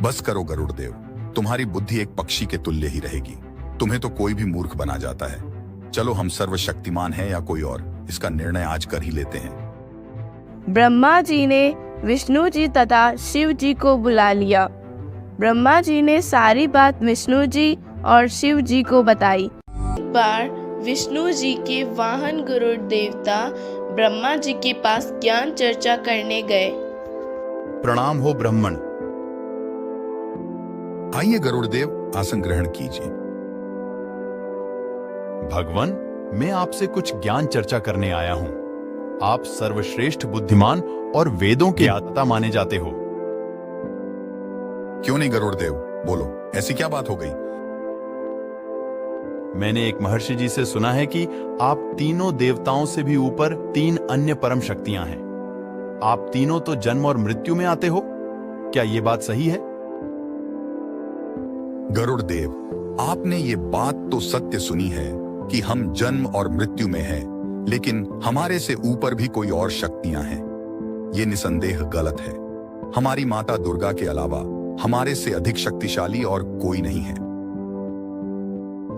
बस करो गरुड़ देव, तुम्हारी बुद्धि एक पक्षी के तुल्य ही रहेगी। तुम्हें तो कोई भी मूर्ख बना जाता है। चलो हम सर्वशक्तिमान हैं या कोई और, इसका निर्णय आज कर ही लेते हैं। ब्रह्मा जी ने विष्णु जी तथा शिव जी को बुला लिया। ब्रह्मा जी ने सारी बात विष्णु जी और शिव जी को बताई। एक बार विष्णु जी के वाहन गरुड़ देवता ब्रह्मा जी के पास ज्ञान चर्चा करने गए। प्रणाम हो ब्राह्मण। आइए गरुड़ देव, आसन ग्रहण कीजिए। भगवान, मैं आपसे कुछ ज्ञान चर्चा करने आया हूँ। आप सर्वश्रेष्ठ बुद्धिमान और वेदों के ज्ञाता माने जाते हो। क्यों नहीं गरुड़ देव, बोलो, ऐसी क्या बात हो गई? मैंने एक महर्षि जी से सुना है कि आप तीनों देवताओं से भी ऊपर 3 अन्य परम शक्तियां हैं। आप तीनों तो जन्म और मृत्यु में आते हो, क्या ये बात सही है? गरुड़ देव, आपने ये बात तो सत्य सुनी है कि हम जन्म और मृत्यु में हैं, लेकिन हमारे से ऊपर भी कोई और शक्तियां हैं। ये निसंदेह गलत है। हमारी माता दुर्गा के अलावा हमारे से अधिक शक्तिशाली और कोई नहीं है।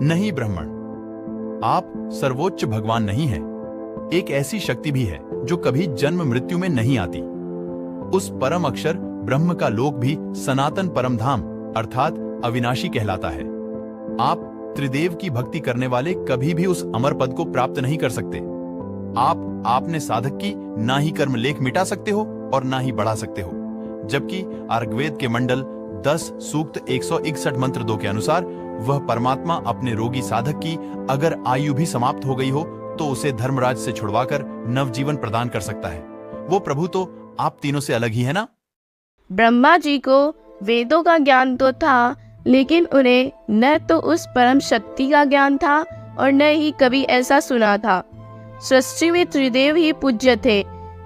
नहीं ब्राह्मण, आप सर्वोच्च भगवान नहीं हैं। एक ऐसी शक्ति भी है जो कभी जन्म मृत्यु में नहीं आती। उस परम अक्षर ब्रह्म का लोक भी सनातन परम धाम अर्थात अविनाशी कहलाता है। आप त्रिदेव की भक्ति करने वाले कभी भी उस अमर पद को प्राप्त नहीं कर सकते। आपने साधक की ना ही कर्म लेख मिटा सकते हो और ना ही बढ़ा सकते हो। जबकि अर्ग्वेद के मंडल 10 सूक्त 161 मंत्र 2 के अनुसार वह परमात्मा अपने रोगी साधक की अगर आयु भी समाप्त हो गई हो तो उसे धर्मराज से छुड़वाकर नवजीवन प्रदान कर सकता है। वो प्रभु तो आप तीनों से अलग ही है ना? ब्रह्मा जी को वेदों का ज्ञान तो था, लेकिन उन्हें न तो उस परम शक्ति का ज्ञान था और न ही कभी ऐसा सुना था। सृष्टि में त्रिदेव ही पूज्य थे,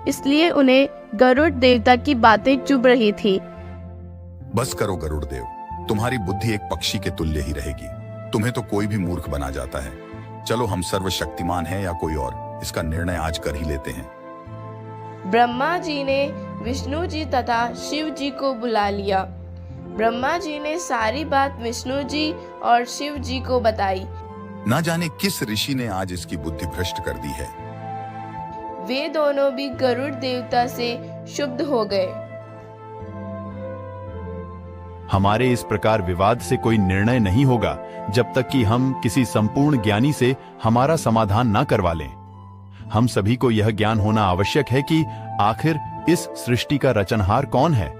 इसलिए उन्हें गरुड़ देवता की बातें चुभ रही थी। बस करो गरुड़ देव, तुम्हारी बुद्धि एक पक्षी के तुल्य ही रहेगी। तुम्हें तो कोई भी मूर्ख बना जाता है। चलो हम सर्वशक्तिमान हैं या कोई और, इसका निर्णय आज कर ही लेते हैं। ब्रह्मा जी ने विष्णु जी तथा शिव जी को बुला लिया। ब्रह्मा जी ने सारी बात विष्णु जी और शिव जी को बताई। ना जाने किस ऋषि ने आज इसकी बुद्धि भ्रष्ट कर दी है। वे दोनों भी गरुड़ देवता से शुद्ध हो गए। हमारे इस प्रकार विवाद से कोई निर्णय नहीं होगा जब तक कि हम किसी संपूर्ण ज्ञानी से हमारा समाधान न करवा लें। हम सभी को यह ज्ञान होना आवश्यक है कि आखिर इस सृष्टि का रचनहार कौन है।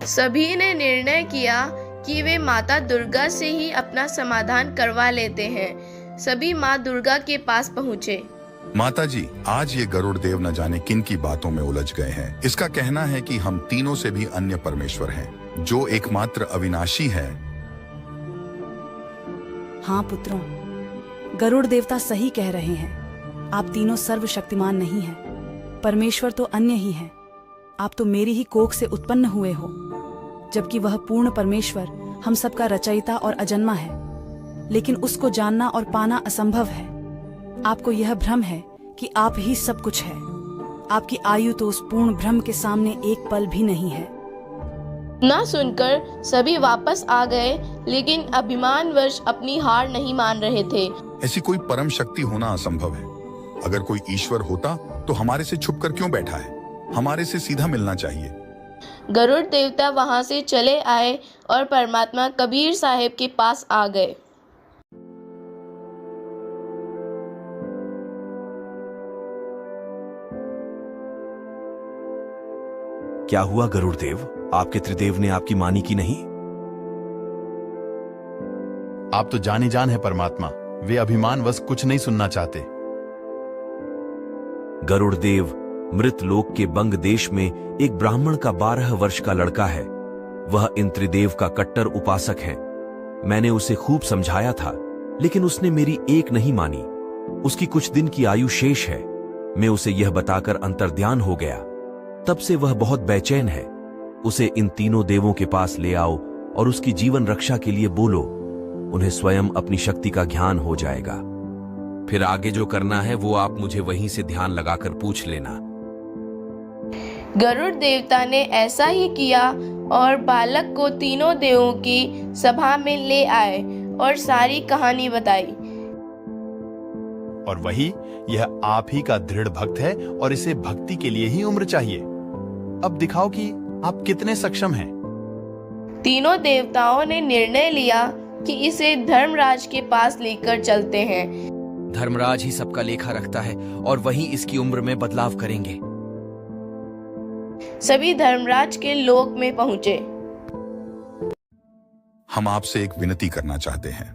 सभी ने निर्णय किया कि वे माता दुर्गा से ही अपना समाधान करवा लेते हैं। सभी माँ दुर्गा के पास पहुँचे। माता जी, आज ये गरुड़ देव न जाने किन की बातों में उलझ गए हैं। इसका कहना है कि हम तीनों से भी अन्य परमेश्वर हैं, जो एकमात्र अविनाशी है। हाँ पुत्रों, गरुड़ देवता सही कह रहे हैं। आप तीनों सर्वशक्तिमान नहीं हैं। परमेश्वर तो अन्य ही है। आप तो मेरी ही कोख से उत्पन्न हुए हो, जबकि वह पूर्ण परमेश्वर हम सबका रचयिता और अजन्मा है। लेकिन उसको जानना और पाना असंभव है। आपको यह भ्रम है कि आप ही सब कुछ है। आपकी आयु तो उस पूर्ण भ्रम के सामने एक पल भी नहीं है। ना सुनकर सभी वापस आ गए, लेकिन अभिमानवश अपनी हार नहीं मान रहे थे। ऐसी कोई परम शक्ति होना असंभव है। अगर कोई ईश्वर होता तो हमारे से छुपकर क्यों बैठा है? हमारे से सीधा मिलना चाहिए। गरुड़ देवता वहां से चले आए और परमात्मा कबीर साहिब के पास आ गए। क्या हुआ गरुड़ देव, आपके त्रिदेव ने आपकी मानी की नहीं? आप तो जाने जान है परमात्मा, वे अभिमानवश कुछ नहीं सुनना चाहते। गरुड़ देव, मृत लोक के बंग देश में एक ब्राह्मण का 12 वर्ष का लड़का है। वह इन त्रिदेव का कट्टर उपासक है। मैंने उसे खूब समझाया था, लेकिन उसने मेरी एक नहीं मानी। उसकी कुछ दिन की आयु शेष है। मैं उसे यह बताकर अंतर्ध्यान हो गया। तब से वह बहुत बेचैन है। उसे इन तीनों देवों के पास ले आओ और उसकी जीवन रक्षा के लिए बोलो। उन्हें स्वयं अपनी शक्ति का ज्ञान हो जाएगा। फिर आगे जो करना है वो आप मुझे वहीं से ध्यान लगाकर पूछ लेना। गरुड़ देवता ने ऐसा ही किया और बालक को तीनों देवों की सभा में ले आए और सारी कहानी बताई। और वही यह आप ही का दृढ़ भक्त है और इसे भक्ति के लिए ही उम्र चाहिए। अब दिखाओ कि आप कितने सक्षम हैं। तीनों देवताओं ने निर्णय लिया कि इसे धर्मराज के पास लेकर चलते हैं। धर्मराज ही सबका लेखा रखता है और वही इसकी उम्र में बदलाव करेंगे। सभी धर्मराज के लोक में पहुंचे। हम आपसे एक विनती करना चाहते हैं।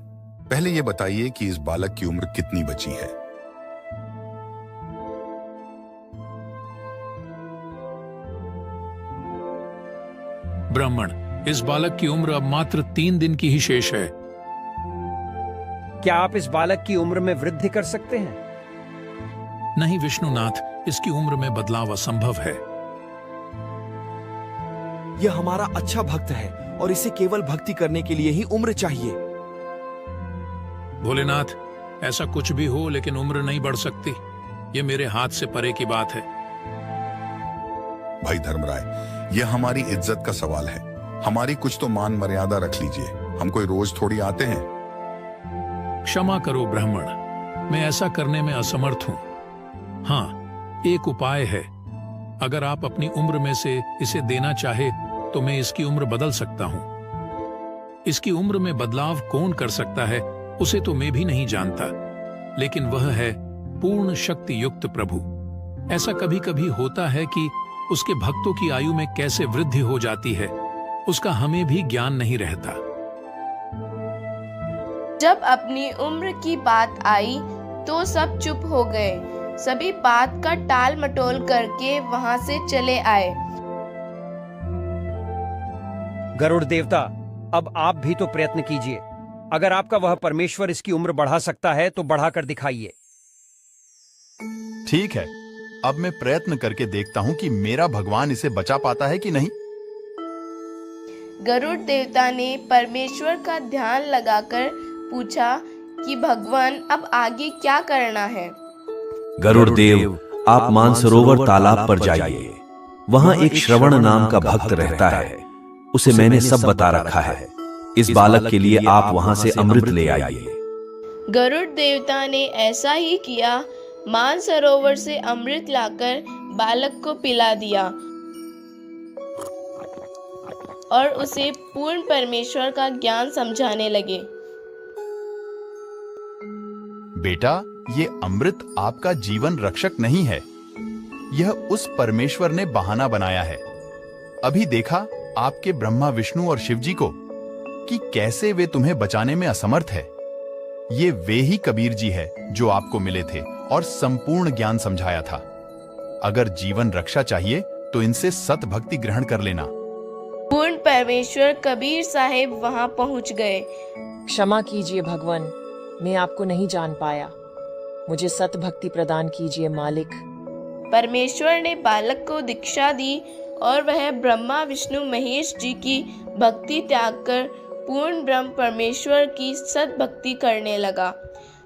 पहले ये बताइए कि इस बालक की उम्र कितनी बची है? ब्राह्मण, इस बालक की उम्र अब मात्र 3 दिन की ही शेष है। क्या आप इस बालक की उम्र में वृद्धि कर सकते हैं? नहीं विष्णुनाथ, इसकी उम्र में बदलाव असंभव है। यह हमारा अच्छा भक्त है और इसे केवल भक्ति करने के लिए ही उम्र चाहिए। भोलेनाथ, ऐसा कुछ भी हो लेकिन उम्र नहीं बढ़ सकती। ये मेरे हाथ से परे की बात है। भाई धर्मराय, यह हमारी इज्जत का सवाल है। हमारी कुछ तो मान मर्यादा रख लीजिए। हम कोई रोज थोड़ी आते हैं। क्षमा करो ब्राह्मण, मैं ऐसा करने में असमर्थ हूं। हाँ, एक उपाय है। अगर आप अपनी उम्र में से इसे देना चाहे तो मैं इसकी उम्र बदल सकता हूं। इसकी उम्र में बदलाव कौन कर सकता है उसे तो मैं भी नहीं जानता, लेकिन वह है पूर्ण शक्ति युक्त प्रभु। ऐसा कभी कभी होता है कि उसके भक्तों की आयु में कैसे वृद्धि हो जाती है, उसका हमें भी ज्ञान नहीं रहता। जब अपनी उम्र की बात आई तो सब चुप हो गए। सभी बात का टाल मटोल करके वहां से चले आए। गरुड़ देवता, अब आप भी तो प्रयत्न कीजिए। अगर आपका वह परमेश्वर इसकी उम्र बढ़ा सकता है तो बढ़ाकर दिखाइए। ठीक है, अब मैं प्रयत्न करके देखता हूं कि मेरा भगवान इसे बचा पाता है कि नहीं। गरुड़ देवता ने परमेश्वर का ध्यान लगाकर पूछा कि भगवान अब आगे क्या करना है। गरुड़ देव, आप मानसरोवर तालाब पर जाइए। वहां एक श्रवण नाम का भक्त रहता है। उसे मैंने सब बता रखा है। इस बालक के लिए आप वहां से अमृत ले आइए। गरुड़ देवता ने ऐसा ही किया। मानसरोवर से अमृत लाकर बालक को पिला दिया और उसे पूर्ण परमेश्वर का ज्ञान समझाने लगे। बेटा, ये अमृत आपका जीवन रक्षक नहीं है। यह उस परमेश्वर ने बहाना बनाया है। अभी देखा आपके ब्रह्मा, विष्णु और शिव जी को कि कैसे वे तुम्हें बचाने में असमर्थ है। ये वे ही कबीर जी है जो आपको मिले थे और संपूर्ण ज्ञान समझाया था। अगर जीवन रक्षा चाहिए तो इनसे सत भक्ति ग्रहण कर लेना। पूर्ण परमेश्वर कबीर साहिब वहां पहुंच गए। क्षमा कीजिए भगवान, मैं आपको नहीं जान पाया। मुझे सत भक्ति प्रदान कीजिए मालिक। परमेश्वर ने बालक को दीक्षा दी और वह ब्रह्मा, विष्णु, महेश जी की भक्ति त्याग कर पूर्ण ब्रह्म परमेश्वर की सत भक्ति करने लगा।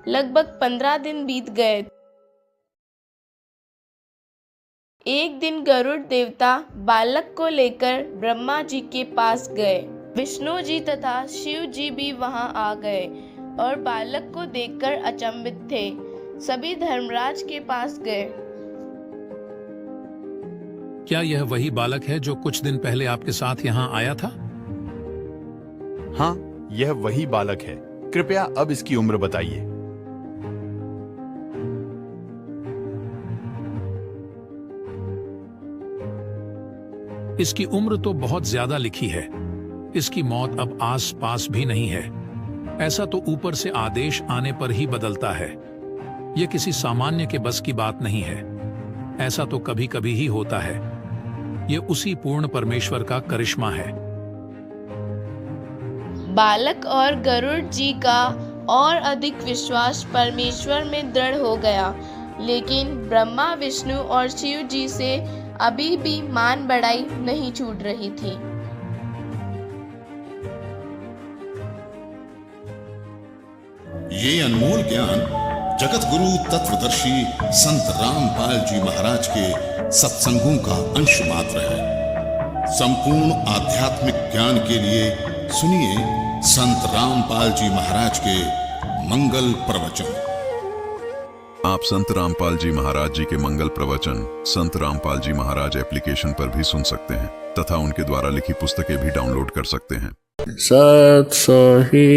लगभग 15 दिन बीत गए। एक दिन गरुड़ देवता बालक को लेकर ब्रह्मा जी के पास गए। विष्णु जी तथा शिव जी भी वहां आ गए और बालक को देखकर अचंभित थे। सभी धर्मराज के पास गए। क्या यह वही बालक है जो कुछ दिन पहले आपके साथ यहाँ आया था? हाँ, यह वही बालक है। कृपया अब इसकी उम्र बताइए। इसकी उम्र तो बहुत ज्यादा लिखी है। इसकी मौत अब आस पास भी नहीं है। ऐसा तो ऊपर से आदेश आने पर ही बदलता है। यह किसी सामान्य के बस की बात नहीं है। ऐसा तो कभी कभी ही होता है। यह उसी पूर्ण परमेश्वर का करिश्मा है। बालक और गरुड़ जी का और अधिक विश्वास परमेश्वर में दृढ़ हो गया, लेकिन ब्रह्मा, विष्णु और शिव जी से अभी भी मान बढ़ाई नहीं छूट रही थी। ये अनमोल ज्ञान जगत गुरु तत्वदर्शी संत रामपाल जी महाराज के सत्संगों का अंश मात्र है। संपूर्ण आध्यात्मिक ज्ञान के लिए सुनिए संत रामपाल जी महाराज के मंगल प्रवचन। आप संत रामपाल जी महाराज जी के मंगल प्रवचन संत रामपाल जी महाराज एप्लीकेशन पर भी सुन सकते हैं तथा उनके द्वारा लिखी पुस्तकें भी डाउनलोड कर सकते हैं। सत्सही